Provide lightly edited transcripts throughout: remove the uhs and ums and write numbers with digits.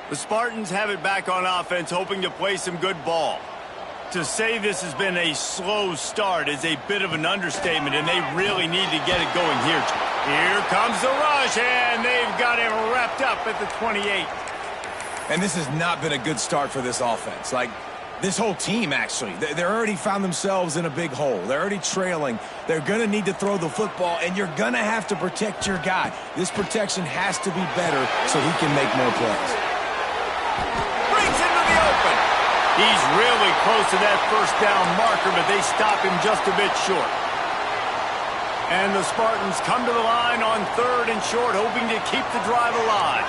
The Spartans have it back on offense, hoping to play some good ball. To say this has been a slow start is a bit of an understatement, and they really need to get it going here. Here comes the rush, and they've got him wrapped up at the 28. And this has not been a good start for this offense. Like, this whole team, actually. They're already found themselves in a big hole. They're already trailing. They're going to need to throw the football, and you're going to have to protect your guy. This protection has to be better so he can make more plays. Brings into the open. He's really close to that first down marker, but they stop him just a bit short. And the Spartans come to the line on 3rd and short, hoping to keep the drive alive.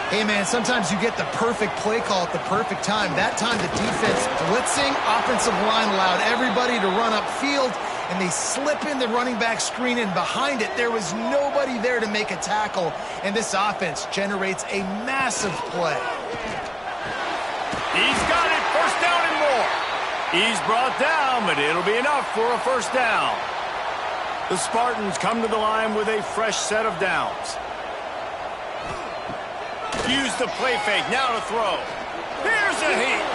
Hey, man, sometimes you get the perfect play call at the perfect time. That time the defense blitzing, offensive line allowed everybody to run upfield, and they slip in the running back screen, and behind it there was nobody there to make a tackle, and this offense generates a massive play. He's got it, first down and more. He's brought down, but it'll be enough for a first down. The Spartans come to the line with a fresh set of downs. Use the play fake, now to throw. Here's a heat.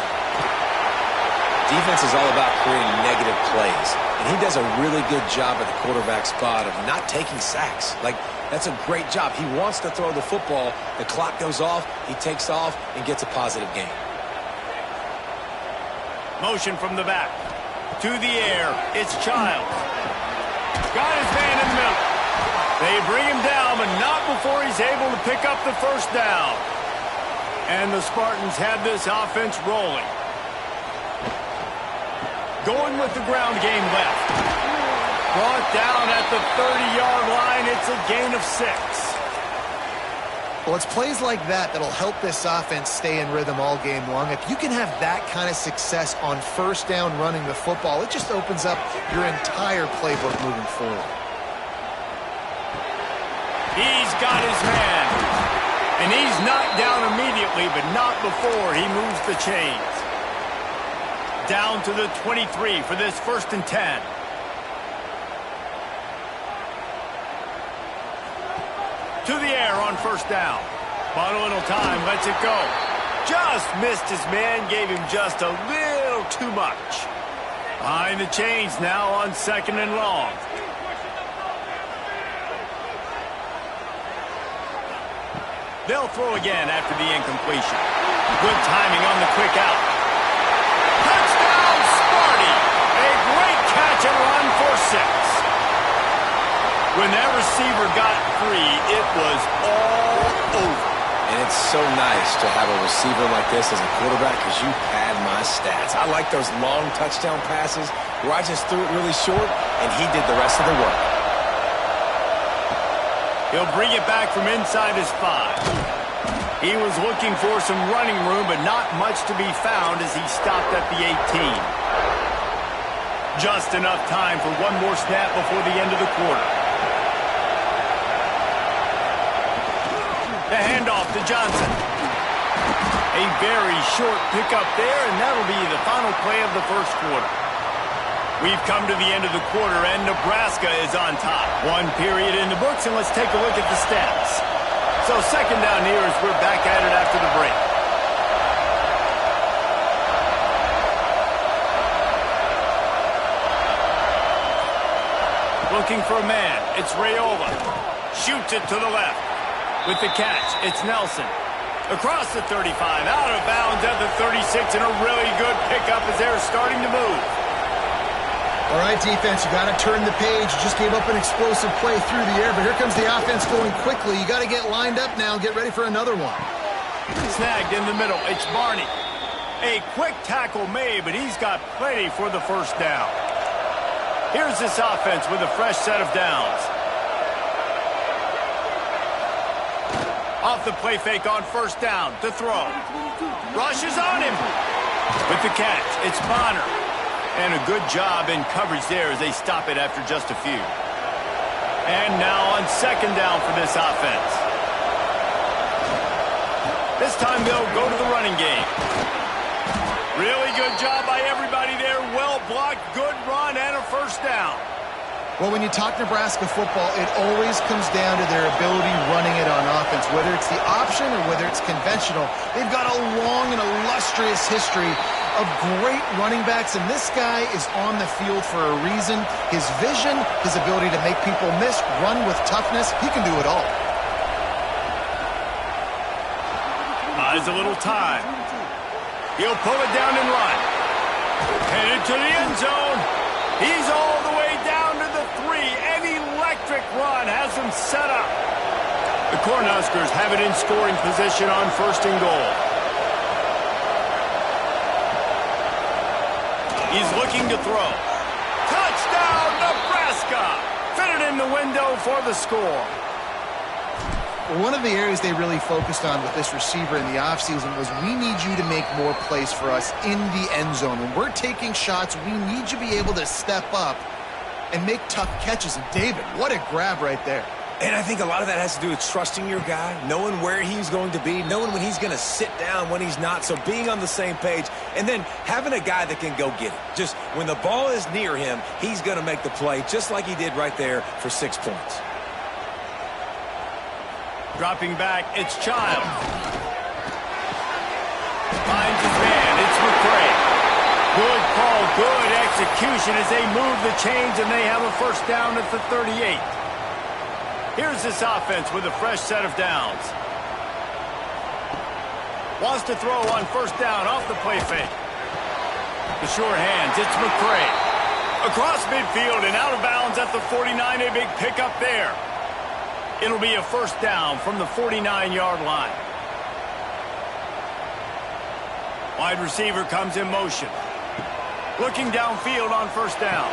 Defense is all about creating negative plays, and he does a really good job at the quarterback spot of not taking sacks. Like, that's a great job. He wants to throw the football. The clock goes off, he takes off, and gets a positive gain. Motion from the back. To the air, it's Childs. Got his man in the middle. They bring him down, but not before he's able to pick up the first down. And the Spartans have this offense rolling. Going with the ground game left. Brought down at the 30-yard line. It's a gain of 6. Well, it's plays like that that'll help this offense stay in rhythm all game long. If you can have that kind of success on first down running the football, it just opens up your entire playbook moving forward. He's got his man. And he's knocked down immediately, but not before he moves the chains. Down to the 23 for this 1st and 10. To the air on first down. Bought a little time, lets it go. Just missed his man, gave him just a little too much. Behind the chains now on 2nd and long. They'll throw again after the incompletion. Good timing on the quick out. Touchdown, Sparty! A great catch and run for 6. When that receiver got free, it was all over. And it's so nice to have a receiver like this as a quarterback because you pad my stats. I like those long touchdown passes where I just threw it really short and he did the rest of the work. He'll bring it back from inside his 5. He was looking for some running room, but not much to be found as he stopped at the 18. Just enough time for one more snap before the end of the quarter. The handoff to Johnson. A very short pickup there, and that'll be the final play of the first quarter. We've come to the end of the quarter, and Nebraska is on top. 1 period in the books, and let's take a look at the stats. So 2nd down here as we're back at it after the break. Looking for a man. It's Raiola. Shoots it to the left. With the catch, it's Nelson. Across the 35, out of bounds at the 36, and a really good pickup as they're starting to move. All right, defense, you got to turn the page. You just gave up an explosive play through the air, but here comes the offense going quickly. You got to get lined up now and get ready for another one. Snagged in the middle. It's Barney. A quick tackle made, but he's got plenty for the first down. Here's this offense with a fresh set of downs. Off the play fake on first down to throw. Rushes on him. With the catch, it's Bonner. And a good job in coverage there as they stop it after just a few. And now on 2nd down for this offense. This time they'll go to the running game. Really good job by everybody there. Well blocked, good run, and a first down. Well, when you talk Nebraska football, it always comes down to their ability running it on offense, whether it's the option or whether it's conventional. They've got a long and illustrious history of great running backs, and this guy is on the field for a reason. His vision, his ability to make people miss, run with toughness, he can do it all. Buys a little time. He'll pull it down and run. Headed to the end zone. He's all the way down to the 3. An electric run has him set up. The Cornhuskers have it in scoring position on 1st and goal. He's looking to throw. Touchdown, Nebraska! Fitted in the window for the score. One of the areas they really focused on with this receiver in the offseason was we need you to make more plays for us in the end zone. When we're taking shots, we need you to be able to step up and make tough catches. And David, what a grab right there. And I think a lot of that has to do with trusting your guy, knowing where he's going to be, knowing when he's going to sit down, when he's not, so being on the same page, and then having a guy that can go get it. Just when the ball is near him, he's going to make the play, just like he did right there for 6 points. Dropping back, it's Child. Finds his man, it's McCray. Good call, good execution as they move the chains and they have a first down at the 38. Here's this offense with a fresh set of downs. Wants to throw on 1st down off the play fake. The sure hands, it's McCray. Across midfield and out of bounds at the 49, a big pickup there. It'll be a first down from the 49-yard line. Wide receiver comes in motion. Looking downfield on 1st down.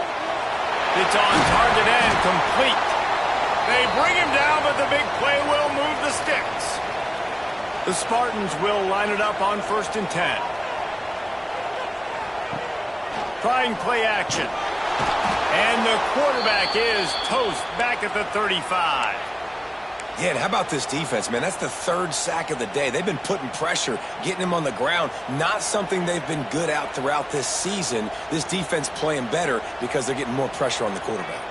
It's on target and complete. They bring him down, but the big play will move the sticks. The Spartans will line it up on 1st and 10. Trying play action. And the quarterback is toast back at the 35. Yeah, and how about this defense, man? That's the 3rd sack of the day. They've been putting pressure, getting him on the ground. Not something they've been good at throughout this season. This defense playing better because they're getting more pressure on the quarterback.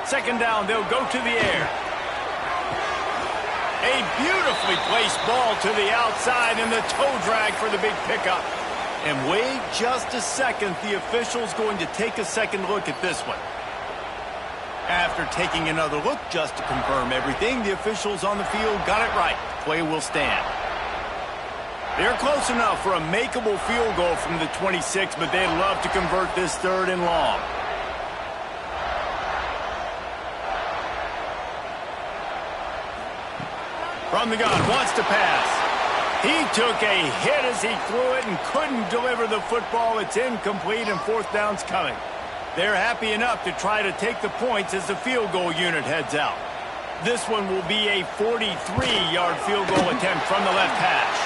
Second down, they'll go to the air. A beautifully placed ball to the outside and the toe drag for the big pickup. And wait just a second, the official's going to take a second look at this one. After taking another look just to confirm everything, the officials on the field got it right. Play will stand. They're close enough for a makeable field goal from the 26, but they'd love to convert this 3rd and long. From the gun, wants to pass. He took a hit as he threw it and couldn't deliver the football. It's incomplete and 4th down's coming. They're happy enough to try to take the points as the field goal unit heads out. This one will be a 43-yard field goal attempt from the left hash.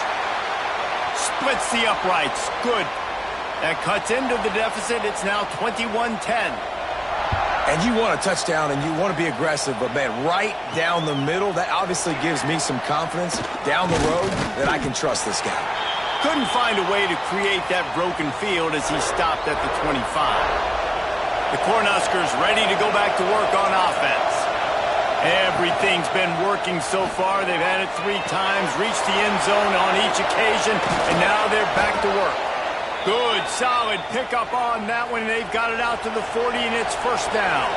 Splits the uprights. Good. That cuts into the deficit. It's now 21-10. And you want a touchdown and you want to be aggressive, but, man, right down the middle, that obviously gives me some confidence down the road that I can trust this guy. Couldn't find a way to create that broken field as he stopped at the 25. The Cornhuskers ready to go back to work on offense. Everything's been working so far. They've had it 3 times, reached the end zone on each occasion, and now they're back to work. Good, solid pickup on that one. They've got it out to the 40, and it's first down.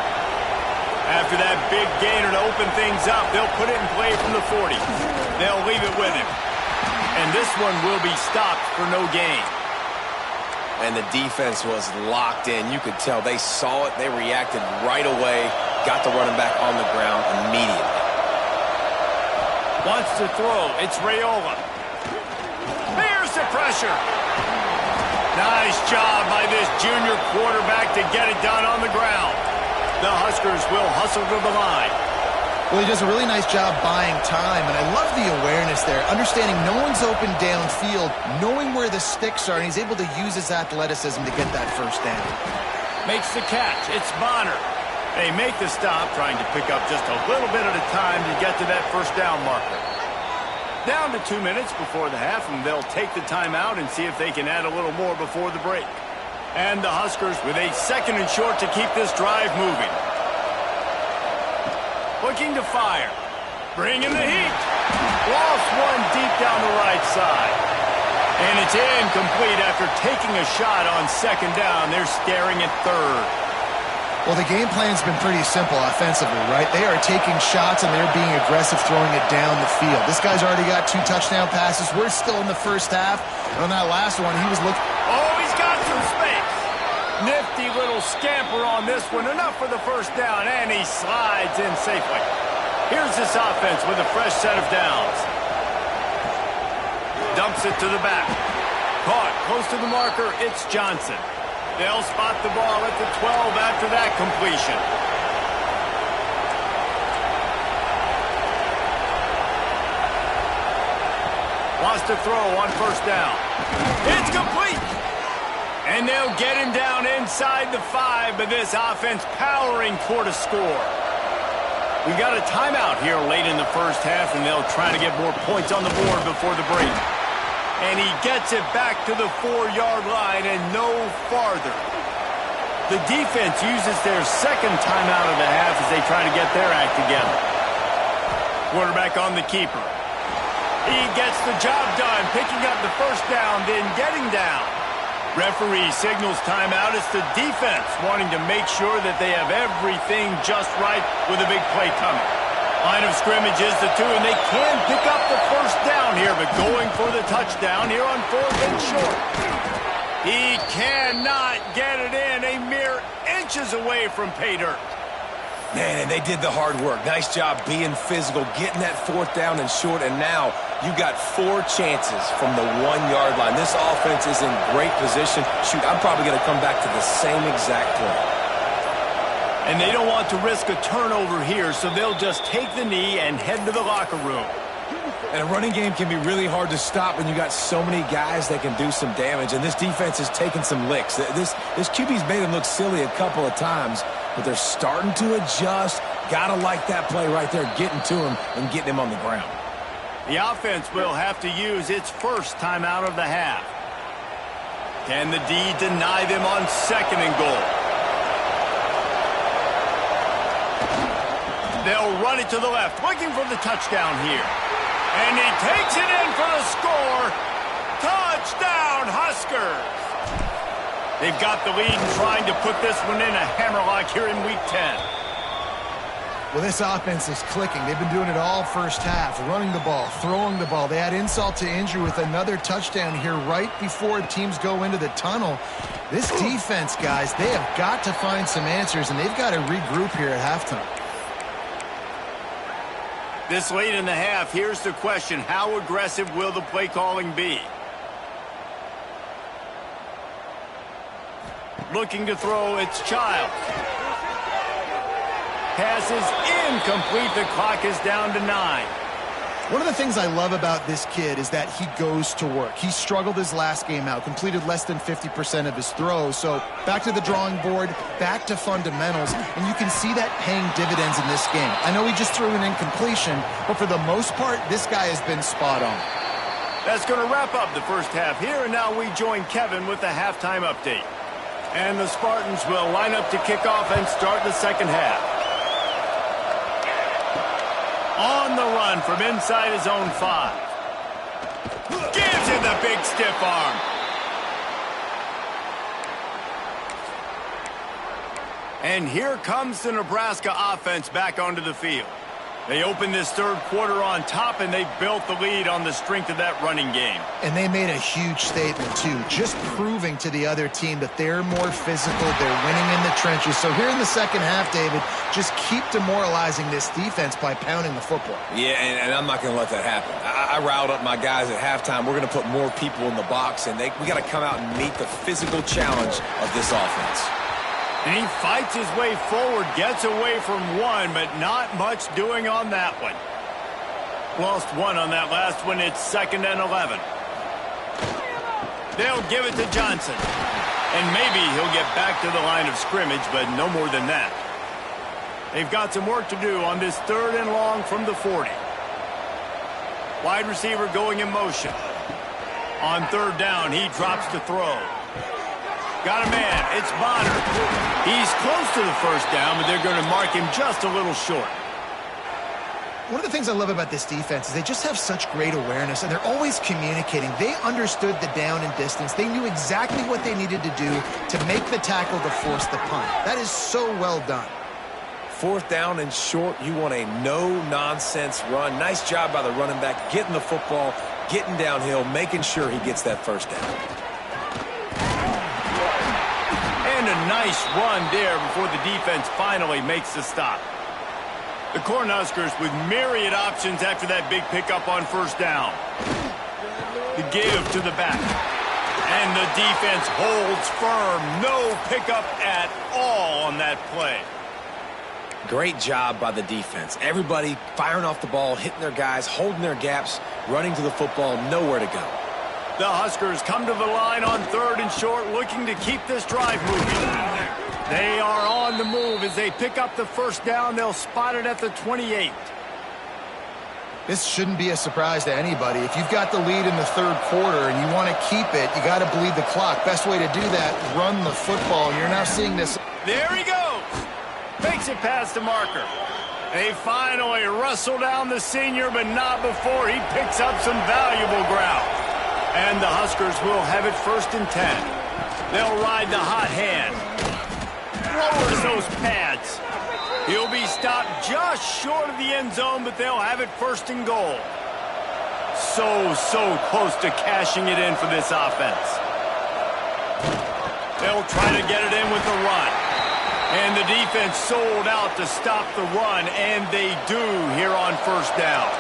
After that big gainer to open things up, they'll put it in play from the 40. They'll leave it with him. And this one will be stopped for no gain. And the defense was locked in. You could tell they saw it. They reacted right away. Got the running back on the ground immediately. Wants to throw. It's Raiola. There's the pressure. Nice job by this junior quarterback to get it done on the ground. The Huskers will hustle to the line. Well, he does a really nice job buying time, and I love the awareness there, understanding no one's open downfield, knowing where the sticks are, and he's able to use his athleticism to get that first down. Makes the catch. It's Bonner. They make the stop, trying to pick up just a little bit at a time to get to that first down marker. Down to 2 minutes before the half, and they'll take the timeout and see if they can add a little more before the break. And the Huskers with a 2nd and short to keep this drive moving. Looking to fire. Bringing the heat. Lost one deep down the right side. And it's incomplete after taking a shot on 2nd down. They're staring at 3rd. Well, the game plan's been pretty simple offensively, right? They are taking shots and they're being aggressive throwing it down the field. This guy's already got 2 touchdown passes. We're still in the first half. And on that last one, he was looking... Oh, he's got some space. Nifty little scamper on this one. Enough for the first down, and he slides in safely. Here's this offense with a fresh set of downs. Dumps it to the back. Caught close to the marker. It's Johnson. They'll spot the ball at the 12 after that completion. Wants to throw on first down. It's complete. And they'll get him down inside the 5, but this offense powering toward a score. We got a timeout here late in the first half, and they'll try to get more points on the board before the break. And he gets it back to the 4-yard line and no farther. The defense uses their 2nd timeout of the half as they try to get their act together. Quarterback on the keeper. He gets the job done, picking up the first down, then getting down. Referee signals timeout. It's the defense wanting to make sure that they have everything just right with a big play coming. Line of scrimmage is the 2, and they can pick up the first down here, but going for the touchdown here on 4th and short. He cannot get it in, a mere inches away from pay dirt. Man, and they did the hard work. Nice job being physical, getting that 4th down and short, and now you got 4 chances from the 1-yard line. This offense is in great position. Shoot, I'm probably going to come back to the same exact play. And they don't want to risk a turnover here, so they'll just take the knee and head to the locker room. And a running game can be really hard to stop when you got so many guys that can do some damage, and this defense is taking some licks. This QB's made him look silly a couple of times, but they're starting to adjust. Gotta like that play right there, getting to him and getting him on the ground. The offense will have to use its first timeout of the half. Can the D deny them on 2nd and goal? They'll run it to the left, looking for the touchdown here. And he takes it in for the score. Touchdown, Huskers! They've got the lead and trying to put this one in a hammerlock here in Week 10. Well, this offense is clicking. They've been doing it all first half, running the ball, throwing the ball. They add insult to injury with another touchdown here right before teams go into the tunnel. This defense, guys, they have got to find some answers, and they've got to regroup here at halftime. This late in the half, here's the question. How aggressive will the play calling be? Looking to throw, it's Childs. Pass is incomplete. The clock is down to 9. One of the things I love about this kid is that he goes to work. He struggled his last game out, completed less than 50% of his throws. So back to the drawing board, back to fundamentals, and you can see that paying dividends in this game. I know he just threw an incompletion, but for the most part, this guy has been spot on. That's going to wrap up the first half here, and now we join Kevin with the halftime update. And the Spartans will line up to kick off and start the second half. On the run from inside his own 5. Gives him the big stiff arm. And here comes the Nebraska offense back onto the field. They opened this third quarter on top, and they built the lead on the strength of that running game. And they made a huge statement, too, just proving to the other team that they're more physical, they're winning in the trenches. So here in the second half, David, just keep demoralizing this defense by pounding the football. Yeah, and I'm not going to let that happen. I riled up my guys at halftime. We're going to put more people in the box, and we got to come out and meet the physical challenge of this offense. And he fights his way forward, gets away from one, but not much doing on that one. Lost one on that last one. It's 2nd and 11. They'll give it to Johnson. And maybe he'll get back to the line of scrimmage, but no more than that. They've got some work to do on this 3rd and long from the 40. Wide receiver going in motion. On third down, he drops to throw. Got a man. It's Bonner. He's close to the first down, but they're going to mark him just a little short. One of the things I love about this defense is they just have such great awareness, and they're always communicating. They understood the down and distance. They knew exactly what they needed to do to make the tackle to force the punt. That is so well done. Fourth down and short, you want a no-nonsense run. Nice job by the running back, getting the football, getting downhill, making sure he gets that first down. And a nice run there before the defense finally makes the stop. The Cornhuskers with myriad options after that big pickup on first down. The give to the back. And the defense holds firm. No pickup at all on that play. Great job by the defense. Everybody firing off the ball, hitting their guys, holding their gaps, running to the football, nowhere to go. The Huskers come to the line on third and short, looking to keep this drive moving. They are on the move as they pick up the first down. They'll spot it at the 28. This shouldn't be a surprise to anybody. If you've got the lead in the third quarter and you want to keep it, you got to bleed the clock. Best way to do that, run the football. You're now seeing this. There he goes. Makes it past the marker. They finally wrestle down the senior, but not before he picks up some valuable ground. And the Huskers will have it 1st and 10. They'll ride the hot hand. Lowers those pads. He'll be stopped just short of the end zone, but they'll have it 1st and goal. So close to cashing it in for this offense. They'll try to get it in with the run. And the defense sold out to stop the run, and they do here on first down.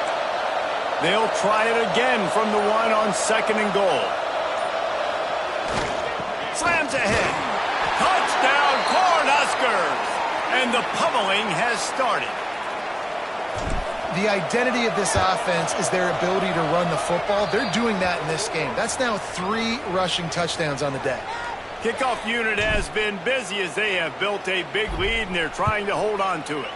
They'll try it again from the one on 2nd and goal. Slams ahead. Touchdown, Cornhuskers! And the pummeling has started. The identity of this offense is their ability to run the football. They're doing that in this game. That's now 3 rushing touchdowns on the day. Kickoff unit has been busy as they have built a big lead, and they're trying to hold on to it.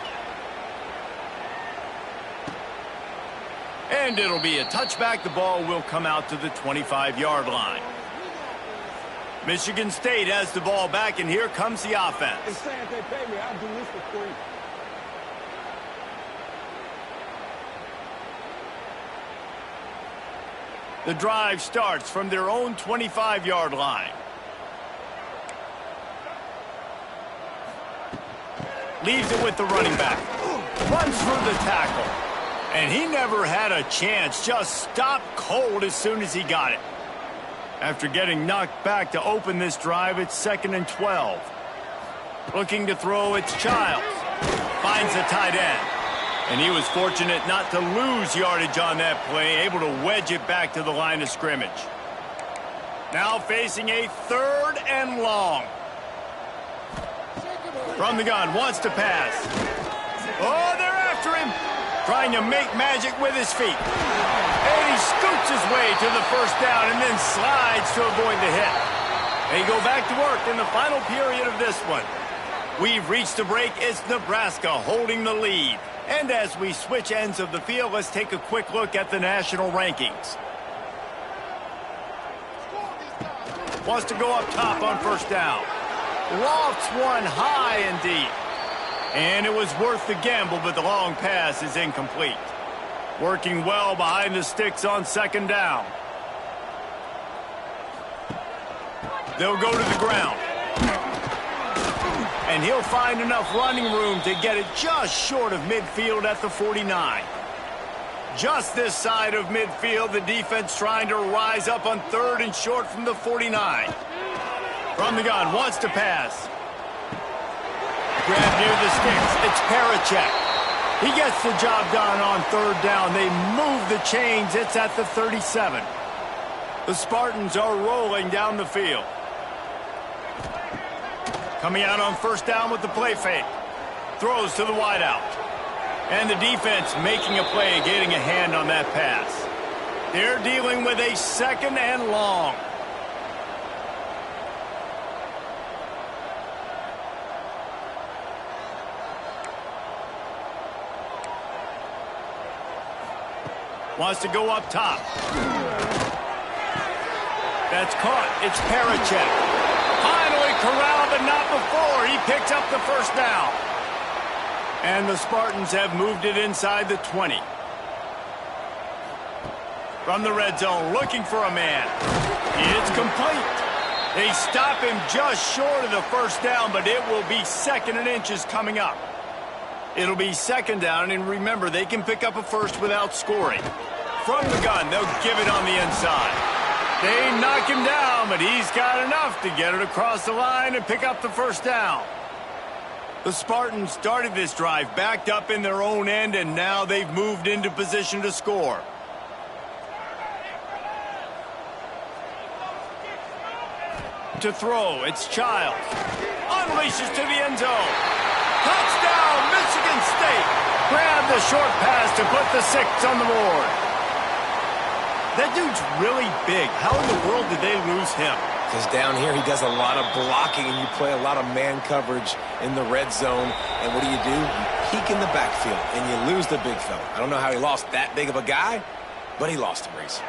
And it'll be a touchback. The ball will come out to the 25-yard line. Michigan State has the ball back, and here comes the offense. The drive starts from their own 25-yard line. Leaves it with the running back. Runs through the tackle. And he never had a chance. Just stopped cold as soon as he got it. After getting knocked back to open this drive, it's 2nd and 12. Looking to throw, it's Childs. Finds the tight end. And he was fortunate not to lose yardage on that play, able to wedge it back to the line of scrimmage. Now facing a 3rd and long. From the gun, wants to pass. Oh, they're after him. Trying to make magic with his feet. And he scoots his way to the first down and then slides to avoid the hit. They go back to work in the final period of this one. We've reached the break. It's Nebraska holding the lead. And as we switch ends of the field, let's take a quick look at the national rankings. Wants to go up top on first down. Lofts one high and deep. And it was worth the gamble, but the long pass is incomplete. Working well behind the sticks on 2nd down. They'll go to the ground. And he'll find enough running room to get it just short of midfield at the 49. Just this side of midfield, the defense trying to rise up on 3rd and short from the 49. From the gun, wants to pass. Grab near the sticks. It's Parachek. He gets the job done on 3rd down. They move the chains. It's at the 37. The Spartans are rolling down the field. Coming out on first down with the play fake. Throws to the wideout. And the defense making a play, getting a hand on that pass. They're dealing with a 2nd and long. Wants to go up top. That's caught. It's Parachek. Finally corralled, but not before. He picks up the first down. And the Spartans have moved it inside the 20. From the red zone, looking for a man. It's complete. They stop him just short of the first down, but it will be 2nd and inches coming up. It'll be 2nd down, and remember, they can pick up a first without scoring. From the gun, they'll give it on the inside. They knock him down, but he's got enough to get it across the line and pick up the first down. The Spartans started this drive backed up in their own end, and now they've moved into position to score. To throw, it's Childs. Unleashes to the end zone. Touchdown, Michigan State. Grab the short pass to put the 6 on the board. That dude's really big. How in the world did they lose him? Because down here he does a lot of blocking and you play a lot of man coverage in the red zone. And what do? You peek in the backfield and you lose the big fella. I don't know how he lost that big of a guy, but he lost him, Reese.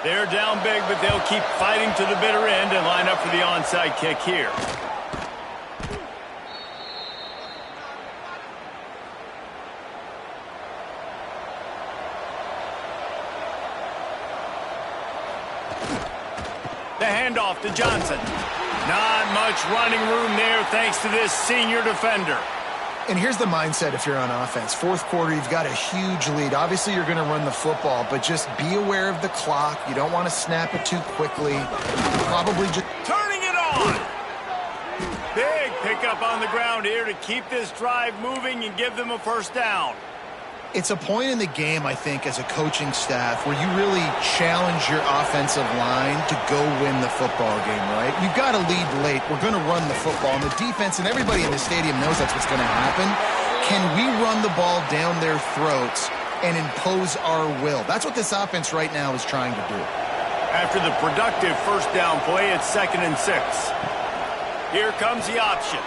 They're down big, but they'll keep fighting to the bitter end and line up for the onside kick here. The handoff to Johnson. Not much running room there thanks to this senior defender. And here's the mindset if you're on offense. 4th quarter, you've got a huge lead. Obviously, you're going to run the football, but just be aware of the clock. You don't want to snap it too quickly. Probably just... Turning it on! Big pickup on the ground here to keep this drive moving and give them a first down. It's a point in the game, I think, as a coaching staff where you really challenge your offensive line to go win the football game, right? You've got to lead late. We're going to run the football. And the defense and everybody in the stadium knows that's what's going to happen. Can we run the ball down their throats and impose our will? That's what this offense right now is trying to do. After the productive first down play, it's 2nd and 6. Here comes the option.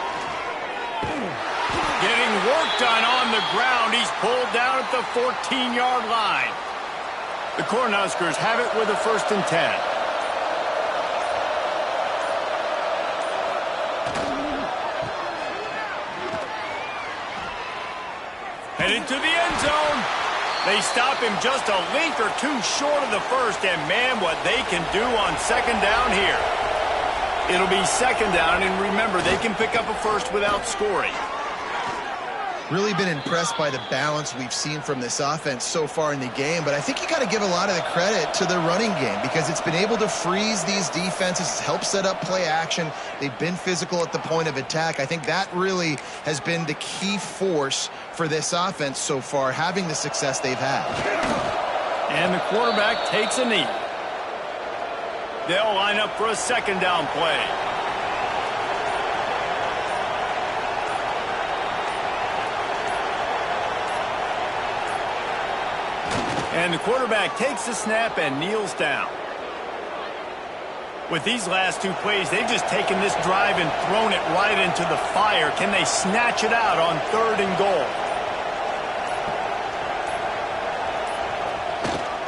Getting work done on the ground. He's pulled down at the 14-yard line. The Cornhuskers have it with a 1st and 10. Headed to the end zone. They stop him just a length or two short of the first, and man, what they can do on 2nd down here. It'll be 2nd down, and remember, they can pick up a first without scoring. Really been impressed by the balance we've seen from this offense so far in the game, but I think you got to give a lot of the credit to the running game because it's been able to freeze these defenses, help set up play action. They've been physical at the point of attack. I think that really has been the key force for this offense so far, having the success they've had. And the quarterback takes a knee. They'll line up for a 2nd down play. And the quarterback takes the snap and kneels down. With these last 2 plays, they've just taken this drive and thrown it right into the fire. Can they snatch it out on 3rd and goal?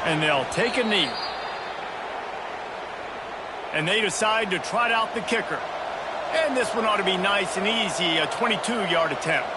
And they'll take a knee. And they decide to trot out the kicker. And this one ought to be nice and easy, a 22-yard attempt.